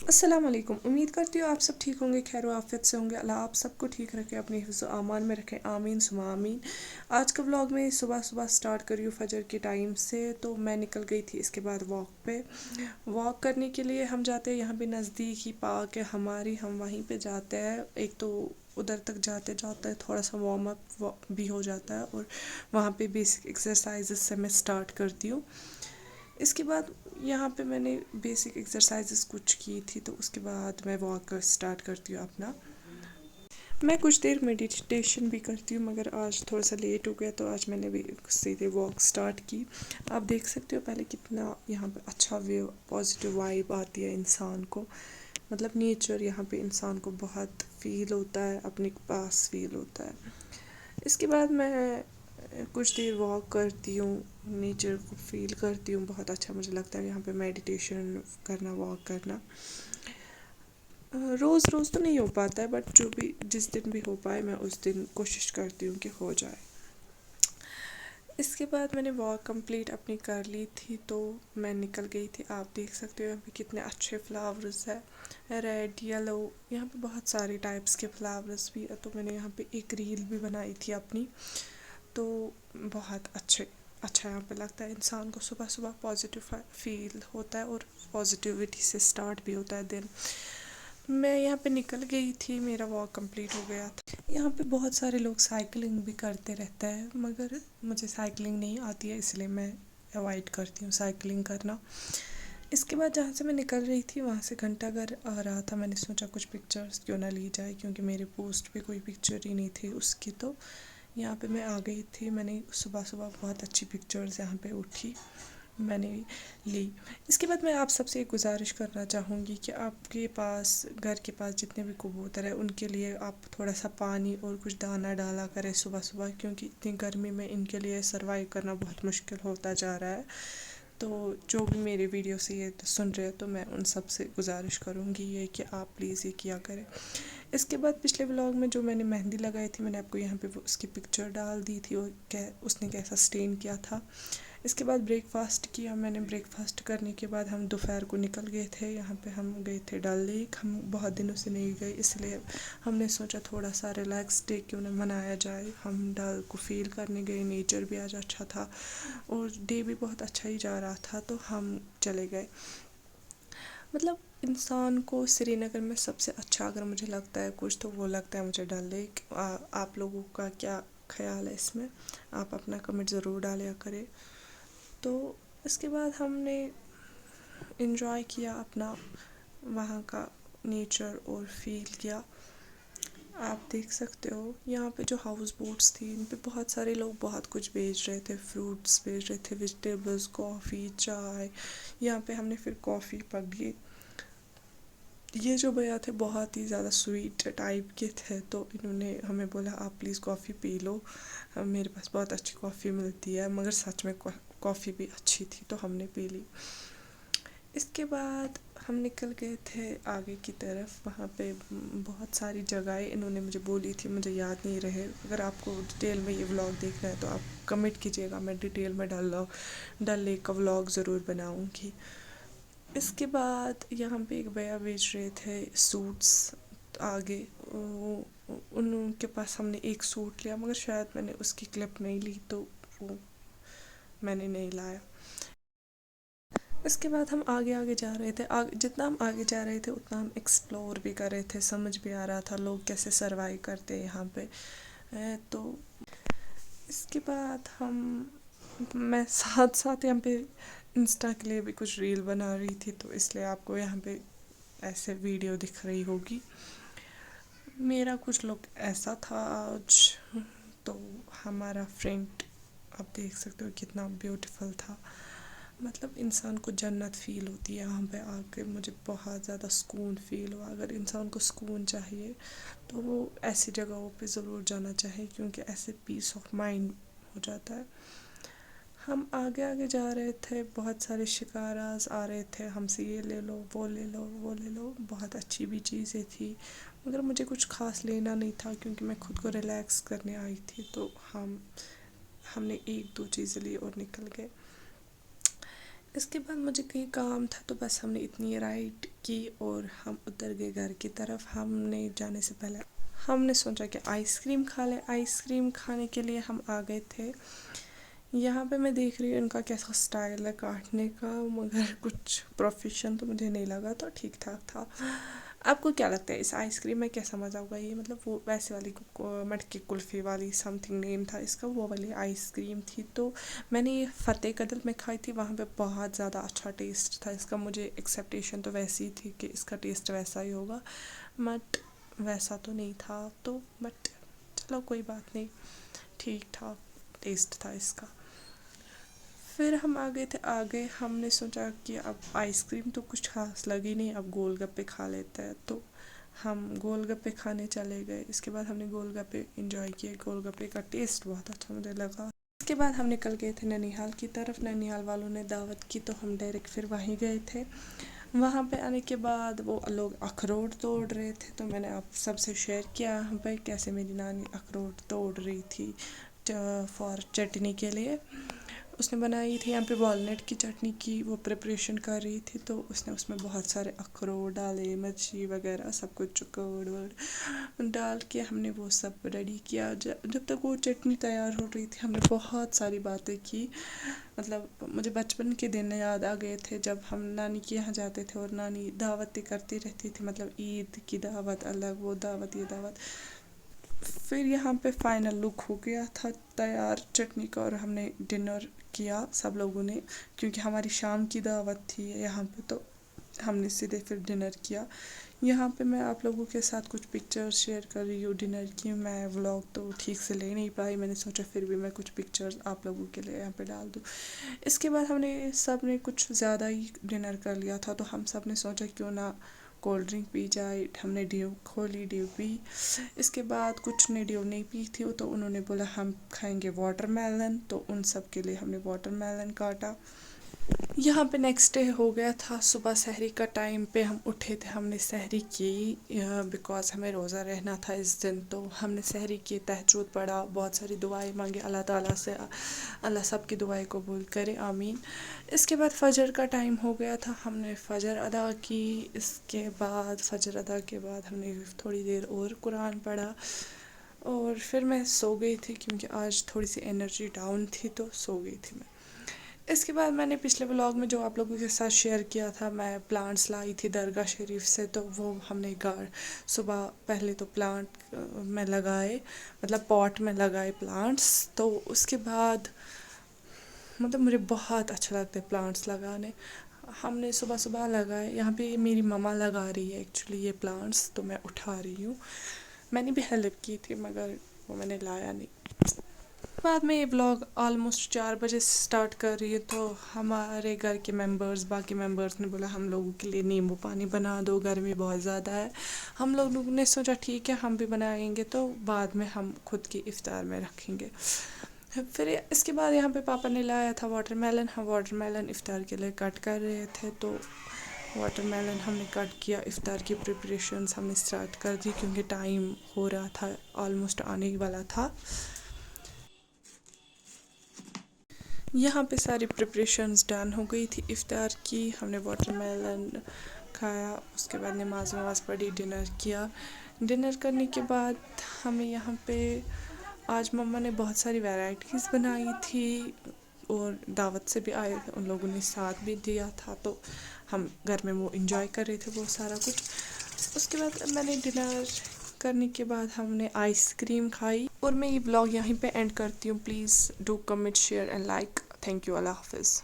अस्सलाम वालेकुम। उम्मीद करती हूँ आप सब ठीक होंगे, खैर आफियत से होंगे। अल्लाह आप सबको ठीक रखे, अपने हिफ्ज़ व आमान में रखें, आमीन सुमा आमीन। आज का व्लॉग मैं सुबह सुबह स्टार्ट कर रही हूँ फजर के टाइम से। तो मैं निकल गई थी इसके बाद वॉक पे। वॉक करने के लिए हम जाते हैं, यहाँ पे नज़दीक ही पार्क है हमारी, हम वहीं पे जाते हैं। एक तो उधर तक जाते जाते थोड़ा सा वार्म अप भी हो जाता है और वहाँ पे बेसिक एक्सरसाइजेस से मैं स्टार्ट करती हूँ। इसके बाद यहाँ पे मैंने बेसिक एक्सरसाइजेस कुछ की थी, तो उसके बाद मैं वॉक स्टार्ट करती हूँ अपना। मैं कुछ देर मेडिटेशन भी करती हूँ, मगर आज थोड़ा सा लेट हो गया तो आज मैंने भी सीधे वॉक स्टार्ट की। आप देख सकते हो पहले कितना यहाँ पे अच्छा व्यू, पॉजिटिव वाइब आती है इंसान को। मतलब नेचर यहाँ पे इंसान को बहुत फील होता है, अपने पास फील होता है। इसके बाद मैं कुछ देर वॉक करती हूँ, नेचर को फील करती हूँ, बहुत अच्छा मुझे लगता है यहाँ पे मेडिटेशन करना, वॉक करना। रोज़ रोज़ तो नहीं हो पाता है, बट जो भी जिस दिन भी हो पाए मैं उस दिन कोशिश करती हूँ कि हो जाए। इसके बाद मैंने वॉक कंप्लीट अपनी कर ली थी, तो मैं निकल गई थी। आप देख सकते हो यहाँ पे कितने अच्छे फ्लावर्स है, रेड येलो, यहाँ पे बहुत सारे टाइप्स के फ्लावर्स भी है। तो मैंने यहाँ पे एक रील भी बनाई थी अपनी। तो बहुत अच्छा यहाँ पे लगता है इंसान को, सुबह सुबह पॉजिटिव फील होता है और पॉजिटिविटी से स्टार्ट भी होता है दिन। मैं यहाँ पे निकल गई थी, मेरा वॉक कंप्लीट हो गया था। यहाँ पे बहुत सारे लोग साइकिलिंग भी करते रहते हैं, मगर मुझे साइकिलिंग नहीं आती है, इसलिए मैं अवॉइड करती हूँ साइकिलिंग करना। इसके बाद जहाँ से मैं निकल रही थी वहाँ से घंटाघर आ रहा था। मैंने सोचा कुछ पिक्चर्स क्यों ना ली जाए, क्योंकि मेरे पोस्ट पे कोई पिक्चर ही नहीं थी उसकी। तो यहाँ पे मैं आ गई थी, मैंने सुबह सुबह बहुत अच्छी पिक्चर्स यहाँ पे उठी, मैंने ली। इसके बाद मैं आप सबसे एक गुजारिश करना चाहूँगी कि आपके पास, घर के पास जितने भी कबूतर हैं उनके लिए आप थोड़ा सा पानी और कुछ दाना डाला करें सुबह सुबह, क्योंकि इतनी गर्मी में इनके लिए सर्वाइव करना बहुत मुश्किल होता जा रहा है। तो जो भी मेरे वीडियो से ये सुन रहे हैं, तो मैं उन सब से गुजारिश करूँगी ये कि आप प्लीज़ ये किया करें। इसके बाद पिछले व्लॉग में जो मैंने मेहंदी लगाई थी, मैंने आपको यहाँ पे वो उसकी पिक्चर डाल दी थी और उसने कैसा स्टेन किया था। इसके बाद ब्रेकफास्ट किया मैंने। ब्रेकफास्ट करने के बाद हम दोपहर को निकल गए थे, यहाँ पे हम गए थे डल लेक। हम बहुत दिनों से नहीं गए, इसलिए हमने सोचा थोड़ा सा रिलैक्स डे क्यों ना मनाया जाए। हम डल को फील करने गए, नेचर भी आज अच्छा था और डे भी बहुत अच्छा ही जा रहा था, तो हम चले गए। मतलब इंसान को श्रीनगर में सबसे अच्छा अगर मुझे लगता है कुछ, तो वो लगता है मुझे डल लेक। आप लोगों का क्या ख्याल है इसमें? आप अपना कमेंट ज़रूर डालिया करें। तो इसके बाद हमने इन्जॉय किया अपना वहाँ का नेचर और फील किया। आप देख सकते हो यहाँ पे जो हाउस बोट्स थी, इन पे बहुत सारे लोग बहुत कुछ बेच रहे थे, फ्रूट्स बेच रहे थे, वेजिटेबल्स, कॉफ़ी, चाय। यहाँ पे हमने फिर कॉफ़ी पग ली। ये जो भैया थे बहुत ही ज़्यादा स्वीट टाइप के थे, तो इन्होंने हमें बोला आप प्लीज़ कॉफ़ी पी लो, मेरे पास बहुत अच्छी कॉफ़ी मिलती है। मगर सच में कॉफ़ी भी अच्छी थी, तो हमने पी ली। इसके बाद हम निकल गए थे आगे की तरफ। वहाँ पे बहुत सारी जगहें इन्होंने मुझे बोली थी, मुझे याद नहीं रहे। अगर आपको डिटेल में ये व्लॉग देखना है तो आप कमेंट कीजिएगा, मैं डिटेल में डल लेक का व्लॉग ज़रूर बनाऊँगी। इसके बाद यहाँ पे एक भैया बेच रहे थे सूट्स आगे। उनके पास हमने एक सूट लिया, मगर शायद मैंने उसकी क्लिप नहीं ली, तो वो मैंने नहीं लाया। इसके बाद हम आगे आगे जा रहे थे। जितना हम आगे जा रहे थे उतना हम एक्सप्लोर भी कर रहे थे, समझ भी आ रहा था लोग कैसे सरवाइव करते हैं यहाँ पे। तो इसके बाद मैं साथ साथ यहाँ पे इंस्टा के लिए भी कुछ रील बना रही थी, तो इसलिए आपको यहाँ पे ऐसे वीडियो दिख रही होगी। मेरा कुछ लुक ऐसा था आज। तो हमारा फ्रंट आप देख सकते हो कितना ब्यूटीफुल था। मतलब इंसान को जन्नत फ़ील होती है यहाँ पे आके। मुझे बहुत ज़्यादा सुकून फ़ील हुआ। अगर इंसान को सुकून चाहिए तो वो ऐसी जगहों पे ज़रूर जाना चाहिए, क्योंकि ऐसे पीस ऑफ माइंड हो जाता है। हम आगे आगे जा रहे थे, बहुत सारे शिकाराज आ रहे थे हमसे, ये ले लो, वो ले लो, वो ले लो। बहुत अच्छी भी चीज़ें थी, मगर मुझे कुछ ख़ास लेना नहीं था, क्योंकि मैं खुद को रिलैक्स करने आई थी। तो हमने एक दो चीज़ें ली और निकल गए। اس کے بعد مجھے کہیں کام تھا تو بس ہم نے اتنی رائڈ کی اور ہم اتر گئے گھر کی طرف. ہم نے جانے سے پہلے ہم نے سوچا کہ آئس کریم کھا لیں. آئس کریم کھانے کے لیے ہم آ گئے تھے. یہاں پہ میں دیکھ رہی ہوں ان کا کیسا اسٹائل ہے کاٹنے کا، مگر کچھ پروفیشن تو مجھے نہیں لگا، تو ٹھیک ٹھاک تھا. آپ کو کیا لگتا ہے اس آئس کریم میں کیسا مزہ ہوگا؟ یہ مطلب وہ ویسے والی مٹکی کلفی والی سم تھنگ نیم تھا اس کا، وہ والی آئس کریم تھی. تو میں نے یہ فتح قدل میں کھائی تھی، وہاں پہ بہت زیادہ اچھا ٹیسٹ تھا اس کا. مجھے ایکسیپٹیشن تو ویسی تھی کہ اس کا ٹیسٹ ویسا ہی ہوگا، بٹ ویسا تو نہیں تھا. تو بٹ چلو کوئی بات نہیں، ٹھیک ٹھاک ٹیسٹ تھا اس کا. پھر ہم آگے ہم نے سوچا کہ اب آئس کریم تو کچھ خاص لگی نہیں، اب گول گپے کھا لیتے ہیں. تو ہم گول گپے کھانے چلے گئے. اس کے بعد ہم نے گول گپے انجوائے کیے. گول گپے کا ٹیسٹ بہت اچھا مجھے لگا. اس کے بعد ہم نکل گئے تھے ننیہال کی طرف. ننیہال والوں نے دعوت کی تو ہم ڈائریکٹ پھر وہیں گئے تھے. وہاں پہ آنے کے بعد وہ لوگ اخروٹ توڑ رہے تھے، تو میں نے آپ سب سے شیئر کیا یہاں پہ کیسے میری نانی اخروٹ توڑ رہی تھی فار چٹنی کے لیے. اس نے بنائی تھی یہاں پہ والنٹ کی چٹنی کی وہ پریپریشن کر رہی تھی. تو اس نے اس میں بہت سارے اخروٹ ڈالے، مرچی وغیرہ سب کچھ کرڈ ورڈ ڈال کے ہم نے وہ سب ریڈی کیا. جب تک وہ چٹنی تیار ہو رہی تھی ہم نے بہت ساری باتیں کی. مطلب مجھے بچپن کے دن یاد آ گئے تھے جب ہم نانی کے یہاں جاتے تھے اور نانی دعوتیں کرتی رہتی تھی، مطلب عید کی دعوت الگ، وہ دعوت یہ دعوت. پھر یہاں پہ فائنل لک ہو گیا تھا تیار چٹنی کا، اور ہم نے ڈنر کیا سب لوگوں نے، کیونکہ ہماری شام کی دعوت تھی یہاں پہ. تو ہم نے سیدھے پھر ڈنر کیا. یہاں پہ میں آپ لوگوں کے ساتھ کچھ پکچر شیئر کر رہی ہوں ڈنر کی. میں ولاگ تو ٹھیک سے لے نہیں پائی، میں نے سوچا پھر بھی میں کچھ پکچرز آپ لوگوں کے لیے یہاں پہ ڈال دوں. اس کے بعد ہم نے سب نے کچھ زیادہ ہی ڈنر کر لیا تھا، تو ہم سب نے سوچا کیوں نہ کولڈ ڈرنک پی جائے. ہم نے ڈیو کھولی، ڈیو پی. اس کے بعد کچھ نے ڈیو نہیں پی تھی تو انہوں نے بولا ہم کھائیں گے واٹر میلن، تو ان سب کے لیے ہم نے واٹر میلن کاٹا. یہاں پہ نیکسٹ ڈے ہو گیا تھا صبح سحری کا ٹائم پہ ہم اٹھے تھے. ہم نے سحری کی بیکاز ہمیں روزہ رہنا تھا اس دن، تو ہم نے سحری کی، تہجد پڑھا، بہت ساری دعائیں مانگی اللہ تعالیٰ سے. اللہ سب کی دعائیں قبول کرے، آمین. اس کے بعد فجر کا ٹائم ہو گیا تھا. ہم نے فجر ادا کی. اس کے بعد فجر ادا کے بعد ہم نے تھوڑی دیر اور قرآن پڑھا، اور پھر میں سو گئی تھی کیونکہ آج تھوڑی سی انرجی ڈاؤن تھی تو سو گئی تھی میں. اس کے بعد میں نے پچھلے ولاگ میں جو آپ لوگوں کے ساتھ شیئر کیا تھا، میں پلانٹس لائی تھی درگاہ شریف سے، تو وہ ہم نے صبح پہلے تو پلانٹ میں لگائے، مطلب پاٹ میں لگائے پلانٹس. تو اس کے بعد مطلب مجھے بہت اچھا لگتا ہے پلانٹس لگانے. ہم نے صبح صبح لگائے. یہاں پہ میری مما لگا رہی ہے ایکچولی یہ پلانٹس، تو میں اٹھا رہی ہوں. میں نے بھی ہیلپ کی تھی مگر وہ میں نے لایا نہیں. بعد میں یہ بلاگ آلموسٹ 4 بجے سٹارٹ کر رہی ہے، تو ہمارے گھر کے باقی ممبرز نے بولا ہم لوگوں کے لیے نیمبو پانی بنا دو، گرمی بہت زیادہ ہے. ہم لوگوں نے سوچا ٹھیک ہے ہم بھی بنائیں گے، تو بعد میں ہم خود کی افطار میں رکھیں گے. پھر اس کے بعد یہاں پہ پاپا نے لایا تھا واٹر میلن. ہم واٹر میلن افطار کے لیے کٹ کر رہے تھے، تو واٹر میلن ہم نے کٹ کیا. افطار کی پریپریشنز ہم نے اسٹارٹ کر دی کیونکہ ٹائم ہو رہا تھا، آلموسٹ آنے والا تھا. یہاں پہ ساری پریپریشنز ڈن ہو گئی تھی افطار کی. ہم نے واٹر میلن کھایا، اس کے بعد نماز پڑھی، ڈنر کیا. ڈنر کرنے کے بعد ہمیں یہاں پہ آج مما نے بہت ساری ویرائٹیز بنائی تھی، اور دعوت سے بھی آئے تھے، ان لوگوں نے ساتھ بھی دیا تھا، تو ہم گھر میں وہ انجوائے کر رہے تھے وہ سارا کچھ. اس کے بعد میں نے ڈنر کرنے کے بعد ہم نے آئس کریم کھائی. اور میں یہ بلاگ یہیں پہ اینڈ کرتی ہوں. Please do comment, share and like. Thank you. اللہ حافظ.